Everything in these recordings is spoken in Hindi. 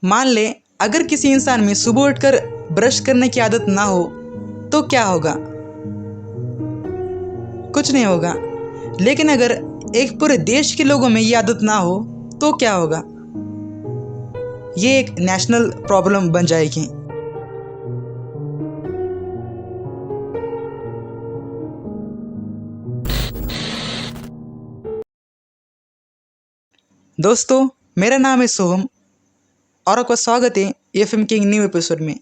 मान ले अगर किसी इंसान में सुबह उठकर ब्रश करने की आदत ना हो तो क्या होगा? कुछ नहीं होगा। लेकिन अगर एक पूरे देश के लोगों में ये आदत ना हो तो क्या होगा? ये एक नेशनल प्रॉब्लम बन जाएगी। दोस्तों, मेरा नाम है सोहम और आपका स्वागत है एफएम के न्यू एपिसोड में।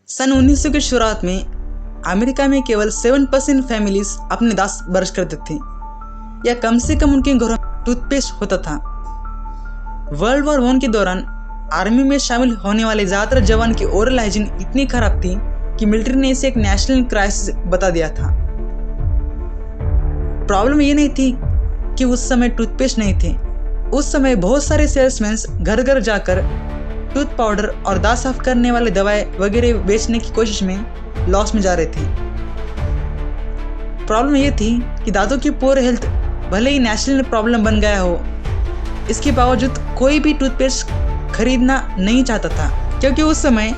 सन 1900 की शुरुआत में अमेरिका में केवल 7% फैमिलीज अपने दांत ब्रश करते थे, या कम से कम उनके घरों में टूथपेस्ट होता था। वर्ल्ड वॉर 1 के दौरान आर्मी में शामिल होने वाले ज़्यादातर जवान की ओरल हाइजीन इतनी खराब थी कि मिलिट्री ने इसे एक नेशनल क्राइसिस बता दिया था। प्रॉब्लम ये नहीं थी कि उस समय टूथपेस्ट नहीं थे। उस समय बहुत सारे सेल्समैन घर घर जाकर टूथ पाउडर और दांत साफ करने वाले दवाएं वगैरह बेचने की कोशिश में लॉस में जा रहे थे। प्रॉब्लम ये थी कि दांतों की पुअर हेल्थ भले ही नेशनल प्रॉब्लम बन गया हो, इसके बावजूद कोई भी टूथपेस्ट खरीदना नहीं चाहता था, क्योंकि उस समय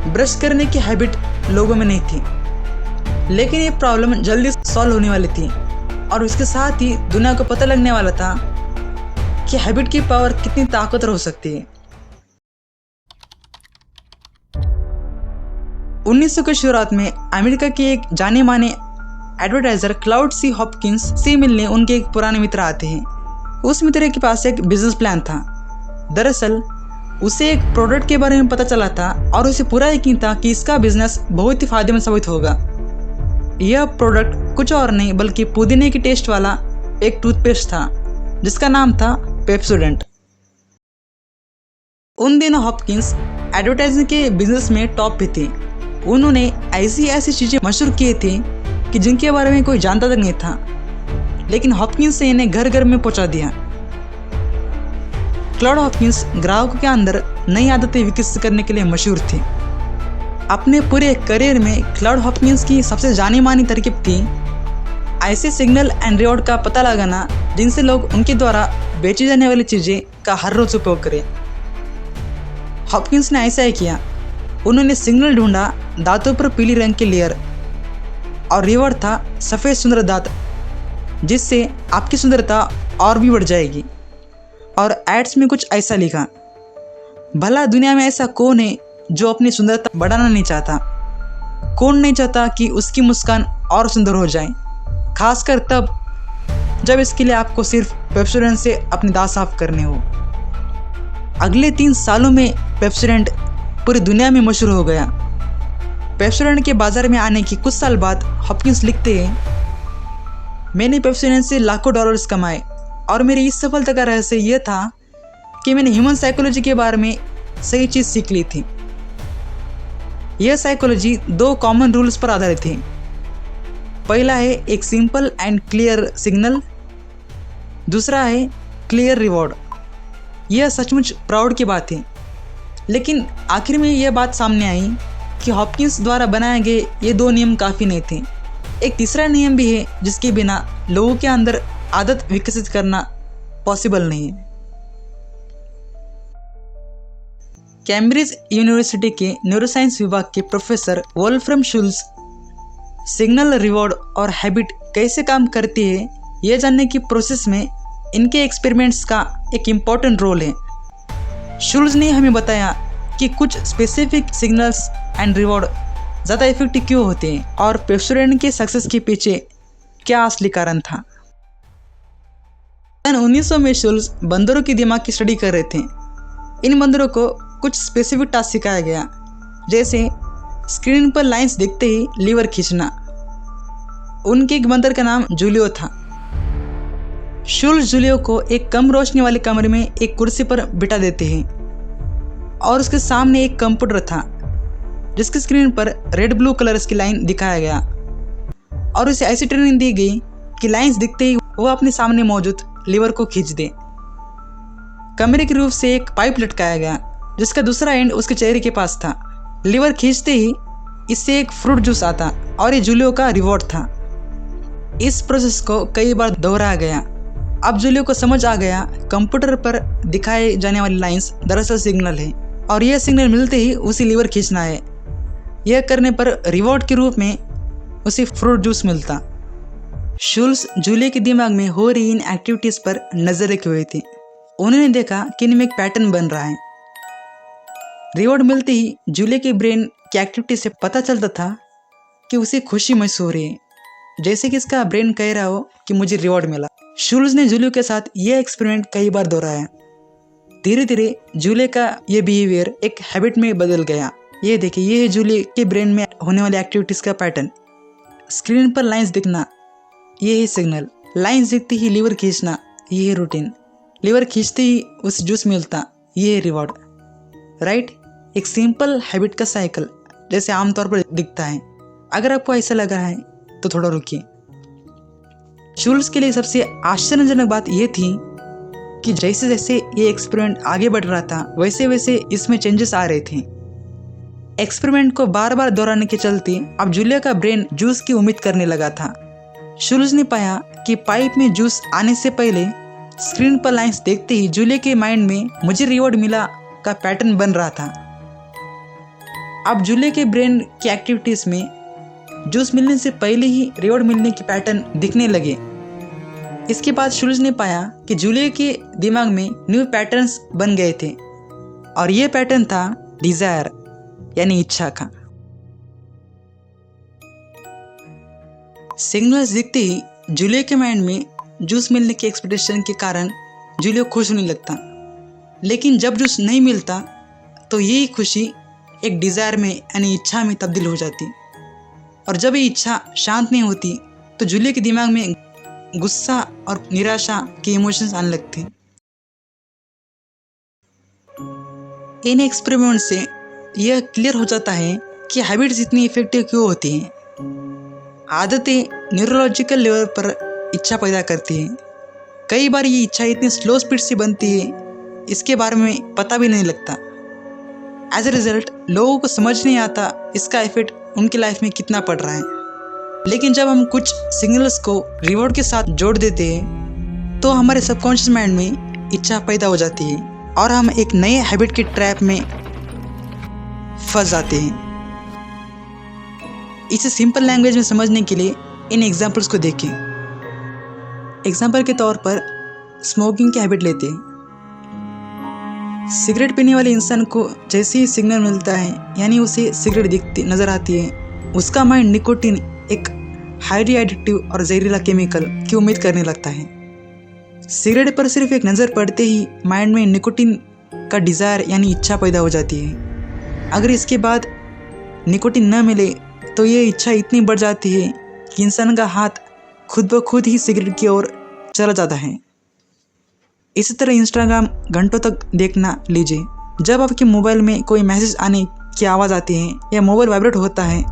ब्रश करने की हैबिट लोगों में नहीं थी। लेकिन ये प्रॉब्लम जल्दी सॉल्व होने वाली थी और इसके साथ ही दुनिया को पता लगने वाला था कि हैबिट की पावर कितनी ताकतवर हो सकती है। 1900 की शुरुआत में अमेरिका के एक जाने माने एडवर्टाइजर क्लाउड सी हॉपकिंस से मिलने उनके एक पुराने मित्र आते हैं। उस मित्र के पास एक बिजनेस प्लान था। दरअसल उसे एक प्रोडक्ट के बारे में पता चला था और उसे पूरा यकीन था कि इसका बिजनेस बहुत ही फायदेमंद साबित होगा। यह प्रोडक्ट कुछ और नहीं बल्कि पुदीने की टेस्ट वाला एक टूथपेस्ट था जिसका नाम था पेप्सोडेंट। उन दिनों हॉपकिंस एडवर्टाइजिंग के बिजनेस में टॉप पे थे। उन्होंने ऐसी चीजें मशहूर किए थे कि जिनके बारे में कोई जानता तक नहीं था, लेकिन हॉपकिंस ने इन्हें घर घर में पहुंचा दिया। क्लाउड हॉपकिंस ग्राहकों के अंदर नई आदतें विकसित करने के लिए मशहूर थे। अपने पूरे करियर में क्लाउड हॉपकिंस की सबसे जानी मानी तरकीब थी ऐसे सिग्नल एंड रिवॉर्ड का पता लगाना जिनसे लोग उनके द्वारा बेची जाने वाली चीज़ें का हर रोज उपयोग करें। हॉपकिंस ने ऐसा ही किया। उन्होंने सिग्नल ढूंढा दांतों पर पीली रंग के लेयर और रिवॉर्ड था सफ़ेद सुंदर दांत, जिससे आपकी सुंदरता और भी बढ़ जाएगी। और एड्स में कुछ ऐसा लिखा, भला दुनिया में ऐसा कौन है जो अपनी सुंदरता बढ़ाना नहीं चाहता? कौन नहीं चाहता कि उसकी मुस्कान और सुंदर हो जाए, खासकर तब जब इसके लिए आपको सिर्फ पेप्सोडेंट से अपने दांत साफ करने हो। अगले 3 सालों में पेप्सोडेंट पूरी दुनिया में मशहूर हो गया। पेप्सोडेंट के बाजार में आने के कुछ साल बाद हॉपकिंस लिखते हैं, मैंने पेप्सोडेंट से लाखों डॉलर्स कमाए और मेरी इस सफलता का रहस्य यह था कि मैंने ह्यूमन साइकोलॉजी के बारे में सही चीज़ सीख ली थी। यह साइकोलॉजी 2 कॉमन रूल्स पर आधारित थी। पहला है एक सिंपल एंड क्लियर सिग्नल, दूसरा है क्लियर रिवॉर्ड। यह सचमुच प्राउड की बात है, लेकिन आखिर में यह बात सामने आई कि हॉपकिंस द्वारा बनाए गए ये 2 नियम काफ़ी नहीं थे। एक तीसरा नियम भी है जिसके बिना लोगों के अंदर आदत विकसित करना पॉसिबल नहीं है। कैम्ब्रिज यूनिवर्सिटी के न्यूरोसाइंस विभाग के professor Wolfram Schulze signal, reward और हैबिट कैसे काम करती है यह जानने की प्रोसेस में इनके एक्सपेरिमेंट्स का एक इम्पॉर्टेंट रोल है। शुल्ज ने हमें बताया कि कुछ स्पेसिफिक सिग्नल्स एंड रिवॉर्ड ज़्यादा इफेक्टिव क्यों होते हैं और पेप्सोडेंट के सक्सेस के पीछे क्या असली कारण था। सन 1900 में शुल्ज बंदरों के दिमाग की स्टडी कर रहे थे। इन बंदरों को कुछ स्पेसिफिक टास्क सिखाया गया, जैसे स्क्रीन पर लाइंस देखते ही लीवर खींचना। उनके एक बंदर का नाम जूलियो था। शुल्ज जूलियो को एक कम रोशनी वाले कमरे में एक कुर्सी पर बिठा देते हैं और उसके सामने एक कंप्यूटर था जिसकी स्क्रीन पर रेड ब्लू कलर्स की लाइन दिखाया गया और उसे ऐसी ट्रेनिंग दी गई कि लाइंस दिखते ही वह अपने सामने मौजूद लीवर को खींच दे। कमरे के रूफ से एक पाइप लटकाया गया जिसका दूसरा एंड उसके चेहरे के पास था। लीवर खींचते ही इससे एक फ्रूट जूस आता और ये जूलियो का रिवॉर्ड था। इस प्रोसेस को कई बार दोहराया गया अब जूलियो को समझ आ गया कंप्यूटर पर दिखाए जाने वाली लाइंस दरअसल सिग्नल है और यह सिग्नल मिलते ही उसे लीवर खींचना है। यह करने पर रिवॉर्ड के रूप में उसे फ्रूट जूस मिलता। शुल्स जूलियो के दिमाग में हो रही इन एक्टिविटीज़ पर नजर रखे हुए थे। उन्होंने देखा कि इनमें एक पैटर्न बन रहा है। रिवॉर्ड मिलते ही जूलियो के ब्रेन की एक्टिविटी से पता चलता था कि उसे खुशी महसूस हो रही है, जैसे कि इसका ब्रेन कह रहा हो कि मुझे रिवॉर्ड मिला। शुल्स ने जूलियो के साथ यह एक्सपेरिमेंट कई बार दोहराया। धीरे धीरे जूलियो का यह बिहेवियर एक हैबिट में बदल गया। ये देखिए, ये है जूलियो के ब्रेन में होने वाली एक्टिविटीज़ का पैटर्न। स्क्रीन पर लाइंस दिखना, ये है सिग्नल। लाइंस दिखते ही लीवर खींचना, ये है रूटीन। लीवर खींचते ही उसे जूस मिलता, ये है रिवॉर्ड। राइट, एक सिंपल हैबिट का साइकिल जैसे आमतौर पर दिखता है। अगर आपको ऐसा लग रहा है तो थोड़ा रुकिए। शुल्स के लिए सबसे आश्चर्यजनक बात यह थी कि जैसे जैसे ये एक्सपेरिमेंट आगे बढ़ रहा था वैसे वैसे इसमें चेंजेस आ रहे थे। एक्सपेरिमेंट को बार बार दोहराने के चलते अब जूलियो का ब्रेन जूस की उम्मीद करने लगा था। शुल्स ने पाया कि पाइप में जूस आने से पहले स्क्रीन पर लाइंस देखते ही जूलियो के माइंड में मुझे रिवॉर्ड मिला का पैटर्न बन रहा था। अब जूलियो के ब्रेन की एक्टिविटीज में जूस मिलने से पहले ही रिवॉर्ड मिलने के पैटर्न दिखने लगे। इसके बाद शुल्स ने पाया कि जूलियो के दिमाग में न्यू पैटर्न्स बन गए थे और ये पैटर्न था डिजायर यानी इच्छा का। सिग्नल्स दिखते ही जूलियो के माइंड में जूस मिलने की एक्सपेक्टेशन के कारण जूलियो खुश होने लगता, लेकिन जब जूस नहीं मिलता तो यही खुशी एक डिज़ायर में यानी इच्छा में तब्दील हो जाती। और जब ये इच्छा शांत नहीं होती तो जूलियो के दिमाग में गुस्सा और निराशा के इमोशंस आने लगते। इन एक्सपेरिमेंट से यह क्लियर हो जाता है कि हैबिट्स इतनी इफेक्टिव क्यों होती हैं। आदतें न्यूरोलॉजिकल लेवल पर इच्छा पैदा करती हैं। कई बार ये इच्छा इतनी स्लो स्पीड से बनती है इसके बारे में पता भी नहीं लगता। एज ए रिजल्ट लोगों को समझ नहीं आता इसका इफेक्ट उनकी लाइफ में कितना पड़ रहा है। लेकिन जब हम कुछ सिग्नल्स को रिवॉर्ड के साथ जोड़ देते हैं तो हमारे सबकॉन्शियस माइंड में इच्छा पैदा हो जाती है और हम एक नए हैबिट के ट्रैप में फंस जाते हैं। इसे सिंपल लैंग्वेज में समझने के लिए इन एग्जाम्पल्स को देखें। एग्जाम्पल के तौर पर स्मोकिंग की हैबिट लेते हैं। सिगरेट पीने वाले इंसान को जैसे ही सिग्नल मिलता है यानी उसे सिगरेट दिखती नजर आती है, उसका माइंड निकोटीन एक हाईली एडिक्टिव और जहरीला केमिकल की उम्मीद करने लगता है। सिगरेट पर सिर्फ एक नज़र पड़ते ही माइंड में निकोटीन का डिज़ायर यानी इच्छा पैदा हो जाती है। अगर इसके बाद निकोटीन न मिले तो ये इच्छा इतनी बढ़ जाती है कि इंसान का हाथ खुद ब खुद ही सिगरेट की ओर चला जाता है। इसी तरह इंस्टाग्राम घंटों तक देखना लीजिए। जब आपके मोबाइल में कोई मैसेज आने की आवाज़ आती है या मोबाइल वाइब्रेट होता है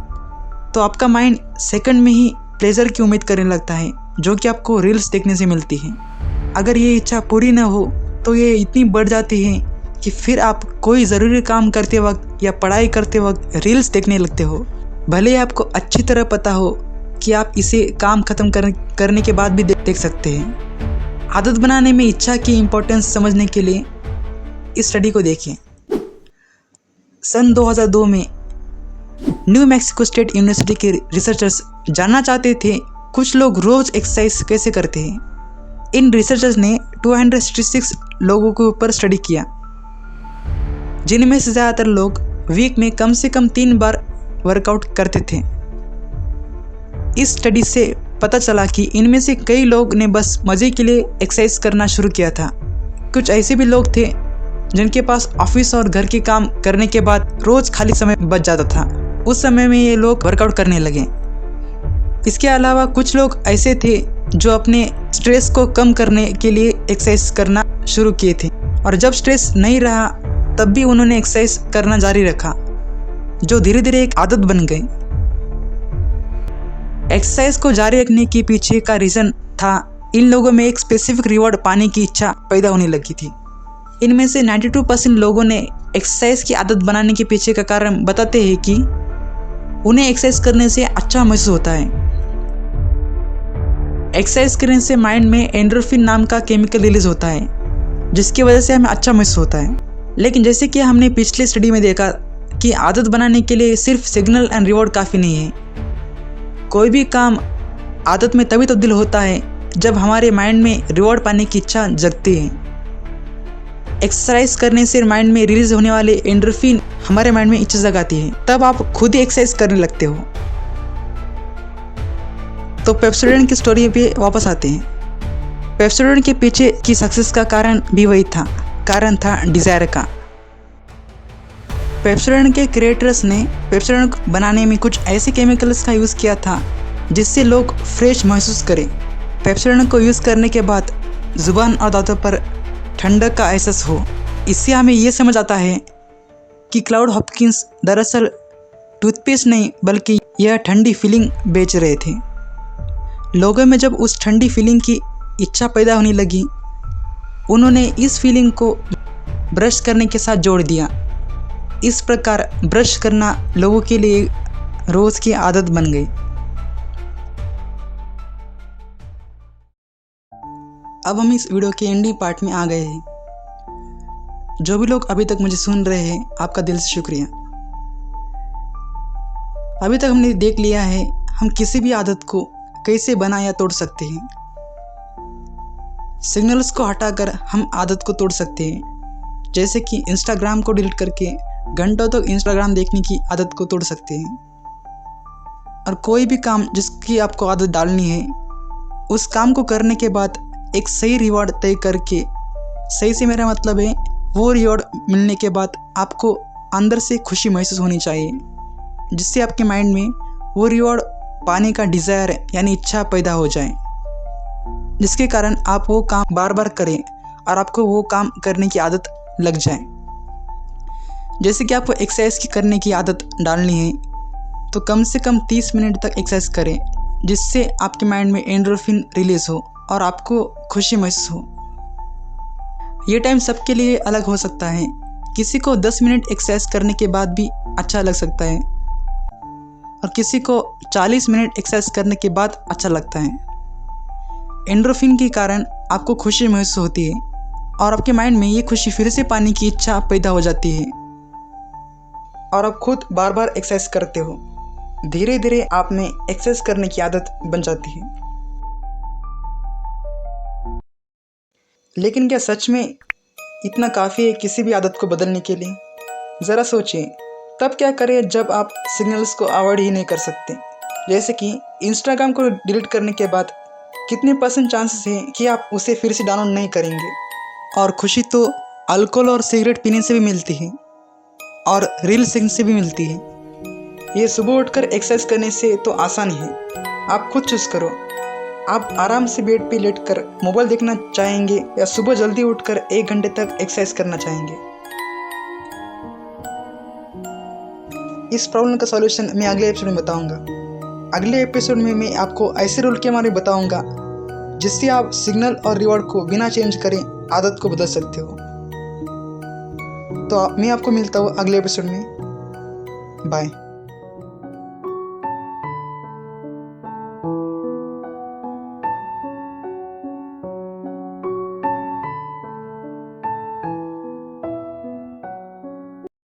तो आपका माइंड सेकंड में ही प्लेजर की उम्मीद करने लगता है जो कि आपको रील्स देखने से मिलती है। अगर ये इच्छा पूरी न हो तो ये इतनी बढ़ जाती है कि फिर आप कोई ज़रूरी काम करते वक्त या पढ़ाई करते वक्त रील्स देखने लगते हो, भले ही आपको अच्छी तरह पता हो कि आप इसे काम ख़त्म करने के बाद भी देख सकते हैं। आदत बनाने में इच्छा की इम्पोर्टेंस समझने के लिए इस स्टडी को देखें। सन 2002 में न्यू मैक्सिको स्टेट यूनिवर्सिटी के रिसर्चर्स जानना चाहते थे कुछ लोग रोज़ एक्सरसाइज कैसे करते हैं। इन रिसर्चर्स ने 266 लोगों के ऊपर स्टडी किया, जिनमें से ज़्यादातर लोग वीक में कम से कम 3 बार वर्कआउट करते थे। इस स्टडी से पता चला कि इनमें से कई लोग ने बस मज़े के लिए एक्सरसाइज करना शुरू किया था। कुछ ऐसे भी लोग थे जिनके पास ऑफिस और घर के काम करने के बाद रोज़ खाली समय बच जाता था, उस समय में ये लोग वर्कआउट करने लगे। इसके अलावा कुछ लोग ऐसे थे जो अपने स्ट्रेस को कम करने के लिए एक्सरसाइज करना शुरू किए थे और जब स्ट्रेस नहीं रहा तब भी उन्होंने एक्सरसाइज करना जारी रखा, जो धीरे धीरे एक आदत बन गई। एक्सरसाइज को जारी रखने के पीछे का रीज़न था इन लोगों में एक स्पेसिफिक रिवॉर्ड पाने की इच्छा पैदा होने लगी थी। इनमें से 92% लोगों ने एक्सरसाइज की आदत बनाने के पीछे का कारण बताते हैं कि उन्हें एक्सरसाइज करने से अच्छा महसूस होता है। एक्सरसाइज करने से माइंड में एंडोर्फिन नाम का केमिकल रिलीज होता है, जिसकी वजह से हमें अच्छा महसूस होता है। लेकिन जैसे कि हमने पिछले स्टडी में देखा कि आदत बनाने के लिए सिर्फ सिग्नल एंड रिवॉर्ड काफ़ी नहीं है। कोई भी काम आदत में तभी तब्दील होता है जब हमारे माइंड में रिवॉर्ड पाने की इच्छा जगती है। एक्सरसाइज करने से माइंड में रिलीज होने वाले एंडोर्फिन हमारे माइंड में इच्छा जगाती है, तब आप खुद ही एक्सरसाइज करने लगते हो। तो पेप्सोडेंट की स्टोरी पे वापस आते हैं। पेप्सोडेंट के पीछे की सक्सेस का कारण भी वही था, कारण था डिज़ायर का। पेप्सोडेंट के क्रिएटर्स ने पेप्सोडेंट बनाने में कुछ ऐसे केमिकल्स का यूज़ किया था जिससे लोग फ्रेश महसूस करें। पेप्सोडेंट को यूज़ करने के बाद जुबान और दांतों पर ठंडक का एहसास हो। इससे हमें ये समझ आता है कि क्लाउड हॉपकिंस दरअसल टूथपेस्ट नहीं बल्कि यह ठंडी फीलिंग बेच रहे थे। लोगों में जब उस ठंडी फीलिंग की इच्छा पैदा होने लगी, उन्होंने इस फीलिंग को ब्रश करने के साथ जोड़ दिया। इस प्रकार ब्रश करना लोगों के लिए रोज़ की आदत बन गई। अब हम इस वीडियो के एंडिंग पार्ट में आ गए हैं। जो भी लोग अभी तक मुझे सुन रहे हैं, आपका दिल से शुक्रिया। अभी तक हमने देख लिया है हम किसी भी आदत को कैसे बना या तोड़ सकते हैं। सिग्नल्स को हटाकर हम आदत को तोड़ सकते हैं, जैसे कि इंस्टाग्राम को डिलीट करके घंटों तक इंस्टाग्राम देखने की आदत को तोड़ सकते हैं। और कोई भी काम जिसकी आपको आदत डालनी है, उस काम को करने के बाद एक सही रिवॉर्ड तय करके, सही से मेरा मतलब है वो रिवॉर्ड मिलने के बाद आपको अंदर से खुशी महसूस होनी चाहिए, जिससे आपके माइंड में वो रिवॉर्ड पाने का डिज़ायर यानी इच्छा पैदा हो जाए, जिसके कारण आप वो काम बार बार करें और आपको वो काम करने की आदत लग जाए। जैसे कि आपको एक्सरसाइज करने की आदत डालनी है तो कम से कम 30 मिनट तक एक्सरसाइज करें, जिससे आपके माइंड में एंडोर्फिन रिलीज हो और आपको खुशी महसूस हो। ये टाइम सबके लिए अलग हो सकता है। किसी को 10 मिनट एक्सरसाइज करने के बाद भी अच्छा लग सकता है और किसी को 40 मिनट एक्सरसाइज करने के बाद अच्छा लगता है। एंडोर्फिन के कारण आपको खुशी महसूस होती है और आपके माइंड में ये खुशी फिर से पाने की इच्छा पैदा हो जाती है और आप खुद बार बार एक्सरसाइज करते हो। धीरे धीरे आप में एक्सरसाइज करने की आदत बन जाती है। लेकिन क्या सच में इतना काफ़ी है किसी भी आदत को बदलने के लिए? ज़रा सोचिए, तब क्या करें जब आप सिग्नल्स को अवॉइड ही नहीं कर सकते? जैसे कि इंस्टाग्राम को डिलीट करने के बाद कितने % चांसेस हैं कि आप उसे फिर से डाउनलोड नहीं करेंगे? और खुशी तो अल्कोहल और सिगरेट पीने से भी मिलती है और रील्स देखने से भी मिलती है। ये सुबह उठकर एक्सरसाइज करने से तो आसान है। आप खुद चूज़ करो, आप आराम से बेड पे लेटकर मोबाइल देखना चाहेंगे या सुबह जल्दी उठकर 1 घंटे तक एक्सरसाइज करना चाहेंगे। इस प्रॉब्लम का सॉल्यूशन मैं अगले एपिसोड में बताऊंगा। अगले एपिसोड में मैं आपको ऐसे रूल के बारे में बताऊंगा जिससे आप सिग्नल और रिवॉर्ड को बिना चेंज करें आदत को बदल सकते हो। तो मैं आपको मिलता हूँ अगले एपिसोड में। बाय।